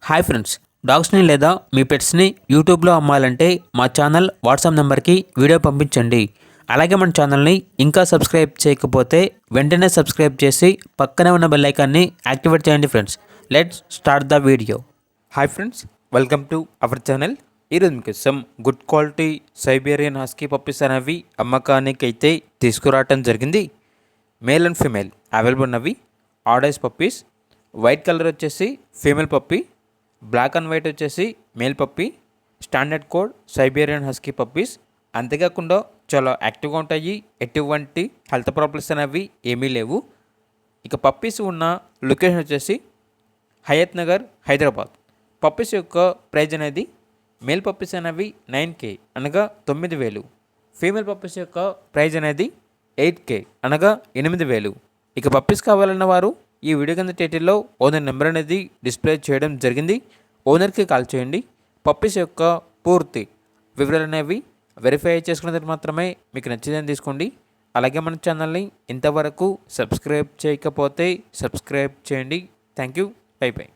Hi friends, డాగ్స్ని లేదా మీ పెట్స్ని యూట్యూబ్లో అమ్మాలంటే మా ఛానల్ వాట్సాప్ నెంబర్కి వీడియో పంపించండి. అలాగే మన ఛానల్ని ఇంకా సబ్స్క్రైబ్ చేయకపోతే వెంటనే సబ్స్క్రైబ్ చేసి పక్కనే ఉన్న బెల్ ఐకాన్ని యాక్టివేట్ చేయండి friends. Let's start the video. Hi friends, welcome to our channel. ఈరోజు మీకు some good quality Siberian husky puppies అనేవి అమ్మకానికి అయితే తీసుకురావటం జరిగింది. మేల్ అండ్ ఫీమేల్ అవైలబుల్ ఉన్నవి. ఆర్డైస్ పప్పీస్. వైట్ కలర్ వచ్చేసి female puppy, black and white వచ్చేసి male puppy. Standard coat Siberian husky puppies. అంతేకాకుండా చాలా యాక్టివ్గా ఉంటాయి. ఎటువంటి హెల్త్ ప్రాబ్లమ్స్ అనేవి ఏమీ లేవు. ఇక పప్పీస్ ఉన్న లొకేషన్ వచ్చేసి హయత్ నగర్, హైదరాబాద్. పప్పీస్ యొక్క ప్రైజ్ అనేది మేల్ పప్పీస్ అనేవి 9K అనగా 9,000. ఫీమేల్ పప్పీస్ యొక్క ప్రైజ్ అనేది 8K అనగా 8,000. ఇక పప్పీస్ కావాలన్న వారు ఈ వీడియో కింద టైటిల్లో ఓనర్ నెంబర్ అనేది డిస్ప్లే చేయడం జరిగింది. ఓనర్కి కాల్ చేయండి. పప్పీస్ యొక్క పూర్తి వివరాలు అనేవి వెరిఫై చేసుకున్న తర్వాత మాత్రమే మీకు నచ్చిందని తీసుకోండి. అలాగే మన ఛానల్ని ఇంతవరకు సబ్స్క్రైబ్ చేయకపోతే సబ్స్క్రైబ్ చేయండి. Thank you. By by.